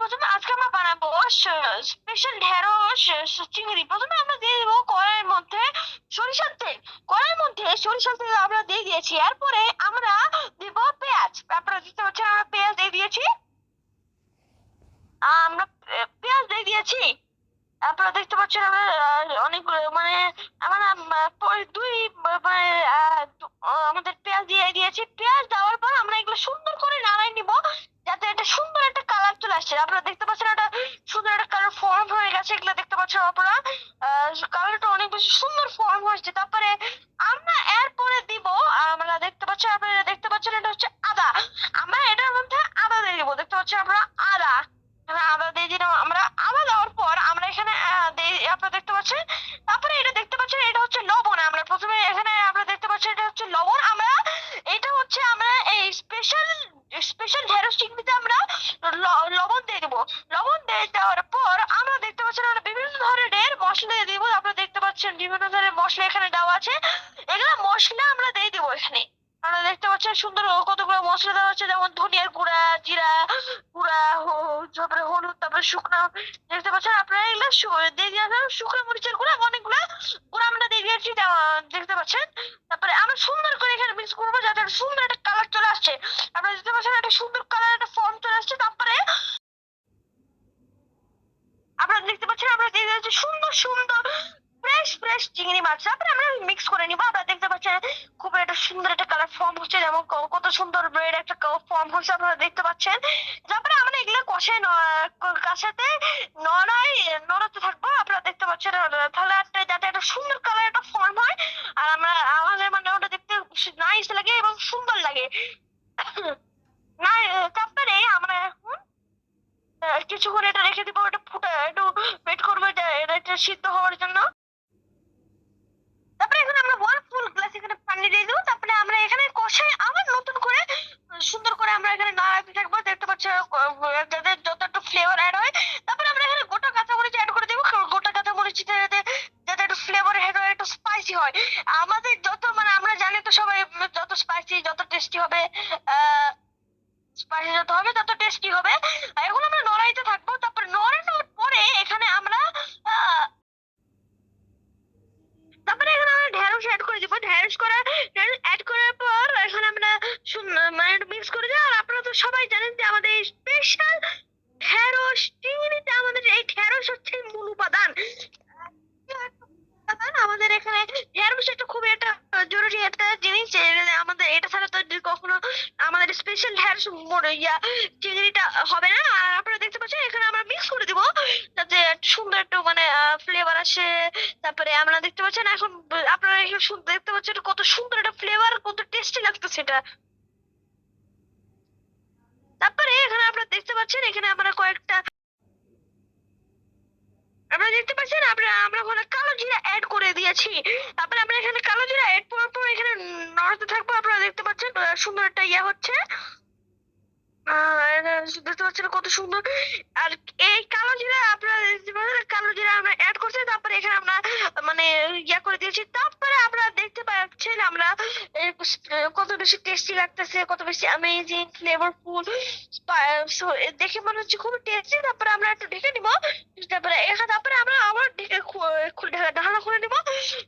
প্রথমে আজকে আমরা বানাবো স্পেশাল ঢেঁড়স চিংড়ি। প্রথমে আমরা দিয়ে দেবো কড়াইয়ের মধ্যে সরিষার তেল। কড়াইয়ের মধ্যে সরিষার তেল আমরা দিয়ে দিয়েছি, এরপরে আমরা দিব পেঁয়াজ। আপনারা দেখতে পাচ্ছেন আমরা পেঁয়াজ দিয়ে দিয়েছি। আমরা পেঁয়াজ দিয়ে দিয়েছি। আপনারা দেখতে পাচ্ছেন আমরা অনেকগুলো মানে আমরা দুই মানে আমাদের পেঁয়াজ দিয়ে দিয়েছি। পেঁয়াজ দেওয়ার পর আমরা এগুলো সুন্দর করে নাড়াই নিব, যাতে একটা সুন্দর একটা কালার চলে আসছে। আপনারা দেখতে পাচ্ছেন একটা সুন্দর একটা কালার ফর্ম হয়ে গেছে। এগুলো দেখতে পাচ্ছেন আপনারা, কালারটা অনেক বেশি সুন্দর ফর্ম হয়েছে। তারপরে আমরা এরপরে দিব, আমরা দেখতে পাচ্ছেন, আপনারা দেখতে পাচ্ছেন এটা হচ্ছে আদা। আমরা এটার মধ্যে আদা দিয়ে দিব। দেখতে পাচ্ছেন আমরা আদা, আদা দিয়ে দিলাম। আমরা আদা দেওয়ার পর আমরা এখানে আপনারা দেখতে পাচ্ছেন, তারপরে এটা দেখতে পাচ্ছেন এটা হচ্ছে লবণ। আমরা প্রথমে এখানে আপনারা দেখতে পাচ্ছেন এটা হচ্ছে লবণ। আমরা এটা হচ্ছে আমরা এই স্পেশাল স্পেশাল ঢেঁড়স চিংড়িতে আমরা লবণ দিয়ে দেবো। লবণ দিয়ে দেওয়ার পর আমরা দেখতে পাচ্ছেন আমরা বিভিন্ন ধরনের মশলা দিয়ে দিব। আপনারা দেখতে পাচ্ছেন বিভিন্ন ধরনের মশলা এখানে দেওয়া আছে। এগুলো মশলা আমরা দিয়ে দিব এখানে। আপনারা দেখতে পাচ্ছেন সুন্দর কতগুলো মশলা দেওয়া আছে, যেমন ধনিয়ার গুঁড়া, জিরা গুঁড়া, তারপরে হলুদ, তারপরে শুকনো। দেখতে পাচ্ছেন আপনারা এগুলো দিয়ে দিয়েছেন। শুকনো মরিচের গুঁড়া অনেকগুলো গুঁড়া আমরা দিয়ে দিয়েছি, দেখতে পাচ্ছেন। তারপরে আমরা সুন্দর করে এখানে মিক্স করবো, যাতে একটা সুন্দর একটা কালার চলে আসছে। আপনারা দেখতে পাচ্ছেন একটা সুন্দর কালার একটা ফর্ম চলে আসছে। তারপরে আপনারা দেখতে পাচ্ছেন আমরা দিয়ে দিয়েছি সুন্দর সুন্দর ফ্রেশ ফ্রেশ চিংড়ি মাছ। তারপরে আমরা মিক্স করে নিবো। আপনারা দেখতে পাচ্ছেন খুব একটা সুন্দর একটা কালার ফর্ম হচ্ছে, যেমন কত সুন্দর রেড একটা ফর্ম হচ্ছে আপনারা দেখতে পাচ্ছেন। তারপরে আমরা এগুলো কষাতে নড়াই নড়াতে থাকবো। আপনারা দেখতে পাচ্ছেন তাহলে একটা যাতে একটা সুন্দর কালার একটা ফর্ম হয়, আর আমরা আমাদের মানে ওটা দেখতে নাইস লাগে এবং সুন্দর লাগে। না, তারপরে আমরা এখন কিছুক্ষণ এটা রেখে দিব। এটা ফুটে একটু ওয়েট করবো এটা সিদ্ধ হওয়ার জন্য। তারপরে এখন আমরা ওয়ান ফুল গ্লাস এখানে পানি দিয়ে দেবো। তারপরে আমরা এখানে কষাই আবার নতুন করে সুন্দর করে আমরা এখানে নাড়াতে থাকবো। দেখতে পাচ্ছ যাতে যত একটু ফ্লেভার অ্যাড হয়। তারপরে আমরা এখানে গোটা কাঁচামরিচ অ্যাড করে দেবো। গোটা কাঁচামরিচ যাতে যাতে একটু ফ্লেভার অ্যাড হয়, একটু স্পাইসি হয়। আমাদের যত মানে আমরা জানি তো সবাই, যত স্পাইসি যত টেস্টি হবে, আহ স্পাইসি যত হবে তত টেস্টি হবে। এখন আমরা নড়াইতে থাকবো। তারপর নড়ানোর পরে এখানে আমরা আহ তারপরে এখানে আমরা ঢেঁড়স অ্যাড করে দিব। ঢেঁড়স অ্যাড করার পর এখানে আমরা মানে মিক্স করে দিই। আর আপনারা তো সবাই জানেন যে আমাদের এই স্পেশাল ঢেঁড়স চিংড়িতে আমাদের এই ঢেঁড়স হচ্ছে মূল উপাদান। আমাদের এখানে ঢেঁড়স একটা খুবই একটা জরুরি একটা জিনিস, যে আমাদের এটা ছাড়া তো কখনো আমাদের স্পেশাল ঢেঁড়স চিংড়িটা হবে না। আর আপনারা দেখতে পাচ্ছেন এখানে আমরা মিক্স করে দিব, যাতে একটা সুন্দর একটু মানে ফ্লেভার আসে। তারপরে আমরা দেখতে পাচ্ছেন এখন আপনারা এখানে দেখতে পাচ্ছেন কত সুন্দর একটা ফ্লেভার, কত টেস্টি লাগতেছে এটা। তারপরে এখানে আপনারা দেখতে পাচ্ছেন এখানে আমরা কয়েকটা আপনারা দেখতে পাচ্ছেন আমরা ওখানে কালো জিরা অ্যাড করে দিয়েছি। তারপরে আমরা এখানে কালো জিরা অ্যাড করার পর এখানে নড়াতে থাকবো। আপনারা দেখতে পাচ্ছেন সুন্দর একটা হচ্ছে, দেখতে পাচ্ছেন কত সুন্দর। আর এই কালো জিরা আপনারা দেখতে পাচ্ছেন কালো জিরা আমরা অ্যাড করছি। তারপরে এখানে আমরা মানে করে দিয়েছি। তারপরে আপনারা দেখতে পাচ্ছেন আমরা কত বেশি টেস্টি লাগতেছে, কত বেশি অ্যামেজিং ফ্লেভারফুল। দেখে মনে হচ্ছে খুব টেস্টি। তারপরে আমরা একটু ঢেকে নিব। তারপরে আমরা আবার ঢাকনা খুলে নিব,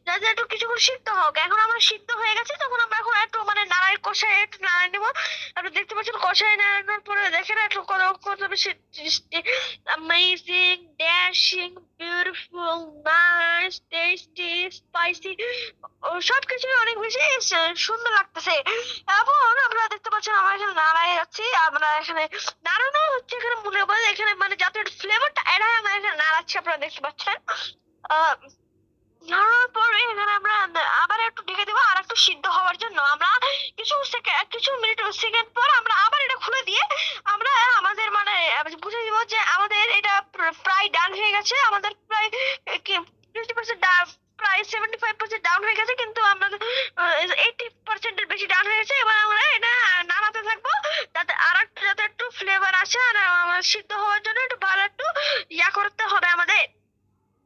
যাতে একটু কিছুক্ষণ সিদ্ধ হোক। এখন আমরা সিদ্ধ হয়ে গেছে, তখন আমরা এখন একটু মানে নাড়াই কষাই একটু নাড়াই নিব। আপনি দেখতে পাচ্ছেন কষাই নাড়ানোর পরে দেখেন একটু কত কত বেশি amazing, dashing, beautiful, nice, tasty, spicy, সবকিছুই অনেক বেশি সুন্দর লাগতেছে। এবং আমরা দেখতে পাচ্ছেন আমরা এখানে নাড়াই যাচ্ছি। আমরা এখানে নাড়ানো হচ্ছে এখানে মনে হয় এখানে মানে যাতে ফ্লেভারটা অ্যাড হয়, আমরা এখানে নাড়াচ্ছি। আপনারা দেখতে পাচ্ছেন আহ নাড়ানোর পরে এখানে আমরা আবার একটু ঢেকে দিব আর একটু সিদ্ধ হওয়ার জন্য। আমরা কিছু মিনিট সেকেন্ড পর আমরা আবার এটা খুলে দিয়ে আমরা আমাদের মানে বুঝে দিব যে আমাদের এটা প্রায় ডান হয়ে গেছে। আমাদের প্রায় 50% প্রায় 75% ডাউন হয়ে গেছে, কিন্তু আমাদের 80% বেশি ডাউন হয়ে গেছে। এবার আমরা এটা নাড়াতে থাকবো, যাতে আর একটু যাতে একটু ফ্লেভার আসে। আর সিদ্ধ হওয়ার জন্য একটু ভালো একটু করতে হবে আমাদের।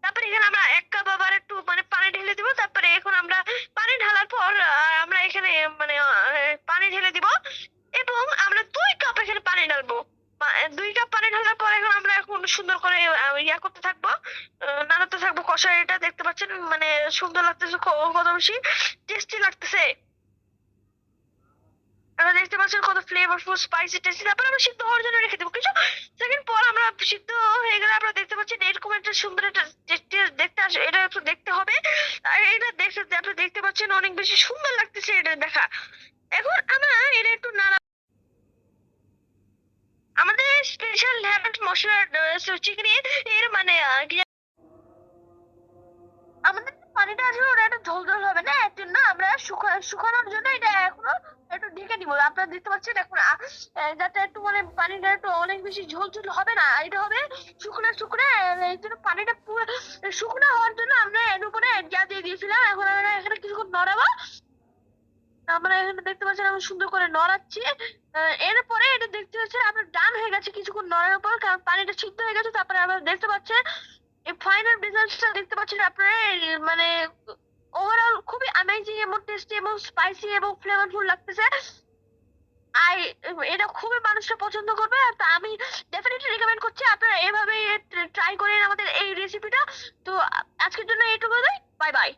তারপরে এখানে আমরা এক কাপ আবার একটু মানে পানি ঢেলে দিব। তারপরে এখন আমরা পানি ঢালার পর আমরা এখানে মানে পানি ঢেলে দিব। এবং ইয়া করতে থাকবো, নাড়াতে থাকবো কষায়। এটা দেখতে পাচ্ছেন মানে সুন্দর লাগতেছে, কত বেশি টেস্টি লাগতেছে। আপনারা দেখতে পাচ্ছেন কত ফ্লেভারফুল স্পাইসি টেস্টি। তারপর আমরা সিদ্ধ হওয়ার জন্য রেখে দেবো। কিছু সেকেন্ড পর আমরা সিদ্ধ হয়ে গেলে আপনারা দেখতে পাচ্ছেন এরকম একটা সুন্দর একটা দেখতে আসে। এটা একটু দেখতে হবে। আর এটা দেখতে আপনারা দেখতে পাচ্ছেন অনেক বেশি সুন্দর লাগতেছে এটা দেখা। এখন আমরা এটা একটু নাড়া, আমাদের স্পেশাল হ্যাবিট মশলা চিকেন এর মানে আমাদের পানিটা আসলে ওটা একটু ঝোল ঝোল হবে না, এর জন্য আমরা শুকানোর জন্য এটা এখনো একটু ঢেকে দিব। আপনারা দেখতে পাচ্ছেন এখন যাতে একটু মানে পানিটা একটু অনেক বেশি ঝোল ঝোল হবে না, এটা হবে শুকনো শুকনো। এই জন্য পানিটা পুরো শুকনো হওয়ার জন্য আমরা এর উপরে যা দিয়ে দিয়েছিলাম। এখন আমরা এখানে কিছুক্ষণ নড়াবো। আমরা এখানে দেখতে পাচ্ছেন আমি সুন্দর করে নড়াচ্ছি। এরপরে এটা দেখতে পাচ্ছেন আপনার ডান হয়ে গেছে কিছুক্ষণ নড়ানোর পর, কারণ পানিটা সিদ্ধ হয়ে গেছে। তারপরে আমরা দেখতে পাচ্ছেন এই ফাইনাল রেজাল্টটা দেখতে পাচ্ছেন আপনারা। মানে ওভারঅল খুবই অ্যামেজিং এবং টেস্টি এবং স্পাইসি এবং ফ্লেভারফুল লাগতেছে। আর এটা খুবই মানুষরা পছন্দ করবে। তা আমি ডেফিনেটলি রেকমেন্ড করছি আপনারা এভাবে ট্রাই করেন আমাদের এই রেসিপিটা। তো আজকের জন্য এইটুকু, বাই বাই।